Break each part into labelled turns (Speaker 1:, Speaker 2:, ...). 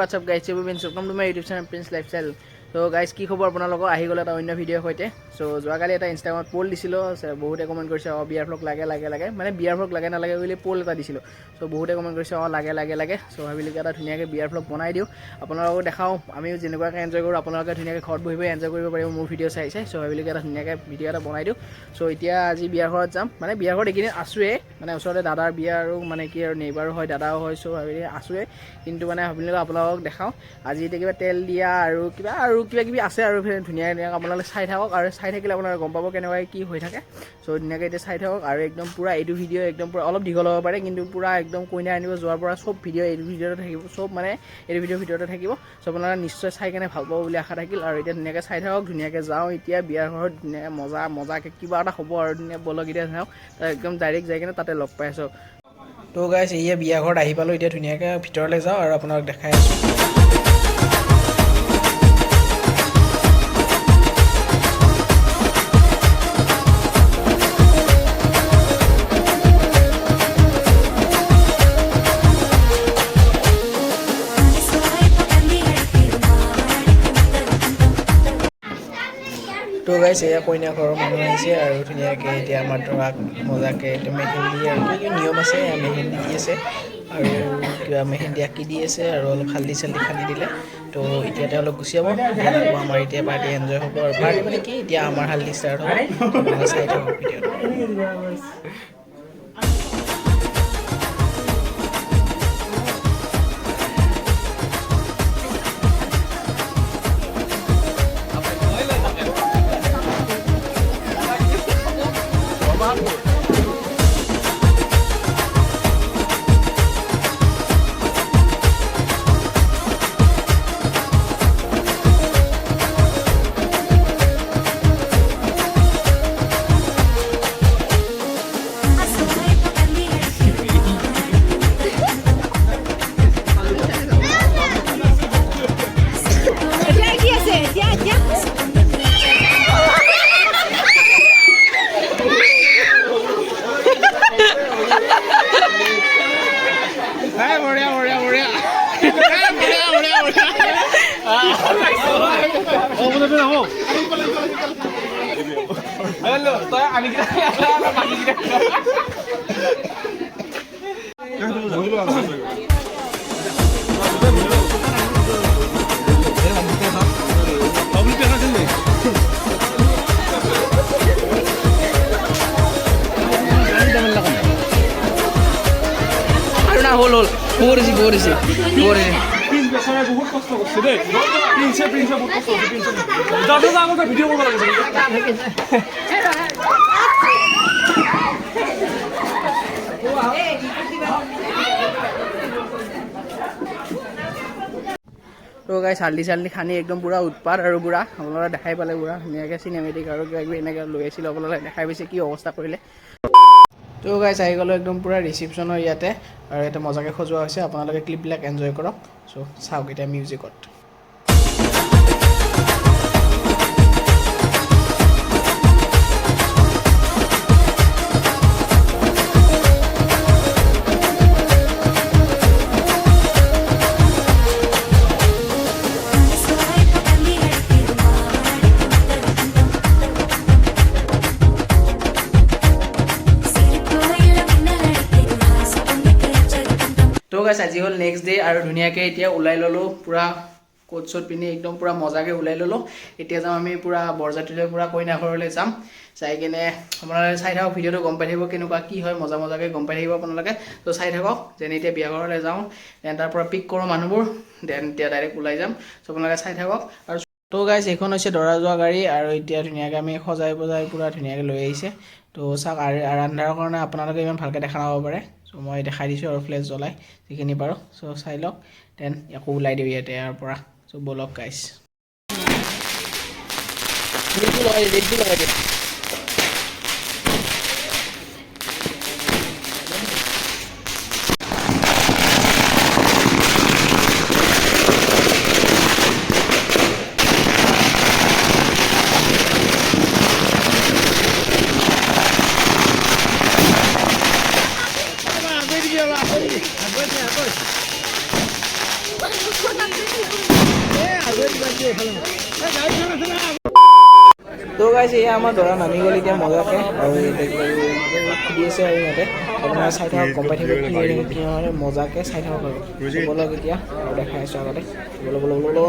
Speaker 1: what's up guys, welcome to my YouTube channel Prince Lifestyle. So guys, কি খবৰ আপোনালোকৰ আহি গ'ল এটা অন্য ভিডিঅ' সৈতে। সো যোৱাকালি এটা ইনষ্টাগ্ৰামত পোল দিছিলো, বহুতে কমেন্ট কৰিছে বিয়াৰ ভ্লগ লাগে মানে বিয়াৰ ভ্লগ লাগে নালাগে বুলি পোল এটা দিছিলো। সো বহুতে কমেন্ট কৰিছে লাগে। সো ভাবিলো এটা ধুনীয়াকৈ বিয়াৰ ভ্লগ বনাই দিওঁ, আপোনালোকক দেখাওঁ আমিও যেনেকুৱাকৈ এনজয় কৰোঁ, আপোনালোকে ধুনীয়াকৈ ঘৰত বহি এনজয় কৰিব পাৰিব মোৰ ভিডিঅ' চাই। সো ভাবিলো এটা ধুনীয়াকৈ ভিডিঅ' এটা বনাই দিওঁ। সো এতিয়া আজি বিয়াৰ ঘৰত যাম, মানে বিয়াৰ ঘৰত এইকেইদিন আছোঁৱে, মানে ওচৰতে দাদাৰ বিয়া আৰু মানে কি আৰু নেইবাৰো হয়, দাদাও হয়। সো ভাবিলো আছোঁৱে, কিন্তু মানে ভাবিলো আপোনালোকক দেখাওঁ আজি এতিয়া কিবা তেল দিয়া আৰু কিবা কিবি আছে আৰু ধুনীয়াকৈ আপোনালোকে চাই থাকক, আৰু চাই থাকিলে আপোনালোকে গম পাব কেনেকৈ কি হৈ থাকে। সো ধুনীয়াকৈ এতিয়া চাই থাকক, আৰু একদম পূৰা এইটো ভিডিঅ' একদম পূৰা অলপ দীঘল হ'ব পাৰে, কিন্তু পূৰা একদম কইনা আনিব যোৱাৰ পৰা চব ভিডিঅ' এইটো ভিডিঅ'তে থাকিব, চব মানে এইটো ভিডিঅ'ৰ ভিতৰতে থাকিব। সো আপোনালোকে নিশ্চয় চাই কেনে ভাল পাব বুলি আশা থাকিল। আৰু এতিয়া ধুনীয়াকৈ চাই থাকক, ধুনীয়াকৈ যাওঁ এতিয়া বিয়াৰ ঘৰত, ধুনীয়াকৈ মজাকৈ কিবা এটা হ'ব আৰু ধুনীয়া বলক এতিয়া যাওঁ, একদম ডাইৰেক্ট যাই কিনে তাতে লগ পাই আছোঁ। তো গাইছ এয়া বিয়া ঘৰত আহি পালোঁ, এতিয়া ধুনীয়াকৈ ভিতৰলৈ যাওঁ আৰু আপোনাক দেখাই আছোঁ। তো গাইছ এয়া কইনা ঘৰৰ মানুহ আহিছে, আৰু ধুনীয়াকৈ এতিয়া আমাৰ দৰাক মজাকৈ একদম মেহেন্দি আৰু কি নিয়ম আছে মেহেন্দি দি আছে, আৰু কিবা মেহেন্দি আঁকি দি আছে, আৰু অলপ হালধি চালধি সানি দিলে। তো এতিয়া তেওঁলোক গুচি যাব, আমাৰ এতিয়া পাৰ্টি এনজয় হ'ব, আৰু পাৰ্টি মানে কি এতিয়া আমাৰ হালধি ষ্টাৰ্ট হ'ব। চাই থাকক ভিডিঅ'টো। হল বহিছে বহুত কষ্ট করছে দেই প্রিন্সে বহুত কষ্ট করছে দাদা আমাকে ভিডিও করতে লাগছে তো গাইছ হালধি চালধি খানি একদম পুৰা উৎপাত, আৰু পুৰা আপোনালোকে দেখাই পালে পুৰা ধুনীয়াকৈ চিনেমেটিক আৰু কিবা কিবি এনেকৈ লৈ আহিছিলোঁ, আপোনালোকে দেখাই পাইছে কি অৱস্থা কৰিলে। তো গাইছ আহি গ'লোঁ একদম পূৰা ৰিচিপশ্যনৰ ইয়াতে, আৰু ইয়াতে মজাকৈ সজোৱা হৈছে, আপোনালোকে ক্লিপবিলাক এনজয় কৰক। চ' চাওক এতিয়া মিউজিকত। তো গাইছ আজি হ'ল নেক্সট ডে, আৰু ধুনীয়াকৈ এতিয়া ওলাই ল'লোঁ, পূৰা কোট চোট পিন্ধি একদম পূৰা মজাকৈ ওলাই ল'লোঁ। এতিয়া যাম আমি পূৰা বৰযাত্ৰীলৈ, পূৰা কইনা ঘৰলৈ যাম। চাই কিনে আপোনালোকে চাই থাকক ভিডিঅ'টো, গম পাই থাকিব কেনেকুৱা কি হয়, মজাকৈ গম পাই থাকিব আপোনালোকে। তো চাই থাকক, যেনে এতিয়া বিয়া ঘৰলৈ যাওঁ, দেন তাৰ পৰা পিক কৰোঁ মানুহবোৰ, দেন এতিয়া ডাইৰেক্ট ওলাই যাম। চ' আপোনালোকে চাই থাকক। আৰু তো গাইছ এইখন হৈছে দৰা যোৱা গাড়ী, আৰু এতিয়া ধুনীয়াকৈ আমি সজাই পূৰা ধুনীয়াকৈ লৈ আহিছে। তো চাওক, আন্ধাৰৰ কাৰণে আপোনালোকে ইমান ভালকৈ দেখা নাপাব পাৰে। চ' মই দেখাই দিছোঁ আৰু ফ্লেছ জ্বলাই যিখিনি পাৰোঁ। চ' চাই লওক, দেন আকৌ ওলাই দিওঁ ইয়াতে ইয়াৰ পৰা। চ' বলক গাইছ, লগাই দিওঁ। তো গাইজ এয়া আমাৰ দৰা নামি গ'ল এতিয়া মজাকে আৰু খুলি আছে আৰু ইয়াতে আপোনাৰ চাই থাকক গম পাই থাকিব কি হয় মজাকে চাই থাকক আৰু বলক এতিয়া আৰু দেখাই আছোঁ আগতে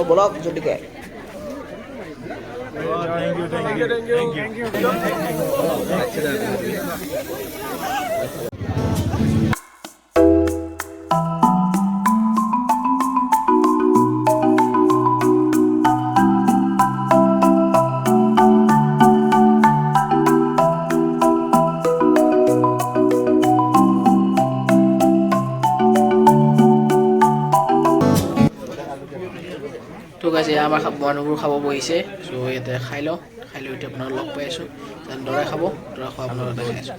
Speaker 1: বলক জলদিকে তো গাইছে আমাৰ মানুহবোৰ খাব বহিছে চ' ইয়াতে খাই লওঁ খাই লৈ এতিয়া আপোনাক লগ পাই আছোঁ দৰাই খাব দৰা খোৱা আপোনাক দেখাই আছোঁ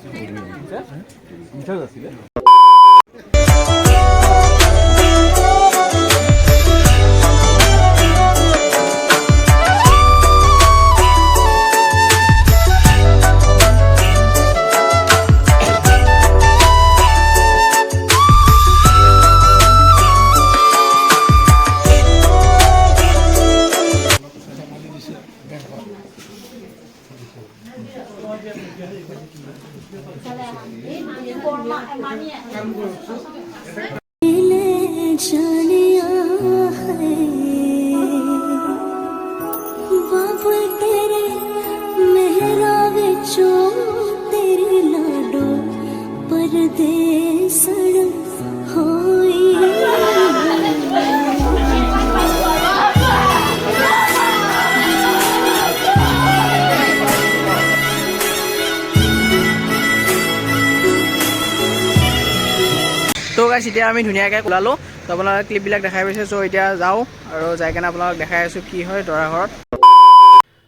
Speaker 1: তো গাইছ এতিয়া আমি ধুনীয়াকৈ ওলালোঁ তো আপোনালোকে ক্লিপবিলাক দেখাই পাইছে চ' এতিয়া যাওঁ আৰু যাই কেনে আপোনালোকক দেখাই আছোঁ কি হয় দৰা ঘৰত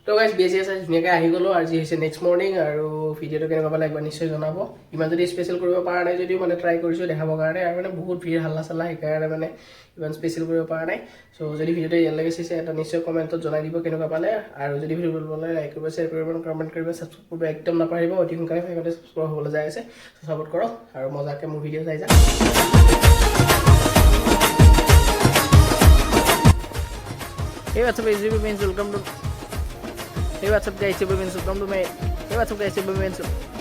Speaker 1: তো গাইছ বেছি আছে ধুনীয়াকৈ আহি গ'লোঁ আজি হৈছে নেক্সট মৰ্ণিং আৰু ভিডিঅ'টো কেনেকুৱা পালে একবাৰ নিশ্চয় জনাব ইমান যদি স্পেচিয়েল কৰিব পৰা নাই যদিও মানে ট্ৰাই কৰিছোঁ দেখাবৰ কাৰণে আৰু মানে বহুত ভিৰ হাল্লা চাল্লা সেইকাৰণে মানে ইমান স্পেচিয়েল কৰিব পৰা নাই চ' যদি ভিডিঅ'টো ইয়ালৈকে চাইছে এটা নিশ্চয় কমেণ্টত জনাই দিব কেনেকুৱা পালে আৰু যদি ভিডিঅ' ভাল পালে লাইক কৰিব শ্বেয়াৰ কৰিব কমেণ্ট কৰিব ছাবস্ক্ৰাইব কৰিব একদম নাপাহৰিব অতি সোনকালে ফাইভতে ছাবস্ক্ৰাইব হ'বলৈ যাই আছে চ' ছাপোৰ্ট কৰক আৰু মজাকৈ মোৰ ভিডিঅ' চাই যাওক Hey, what's up guys, welcome to Hey, what's up guys, welcome to my Hey, what's up guys, welcome to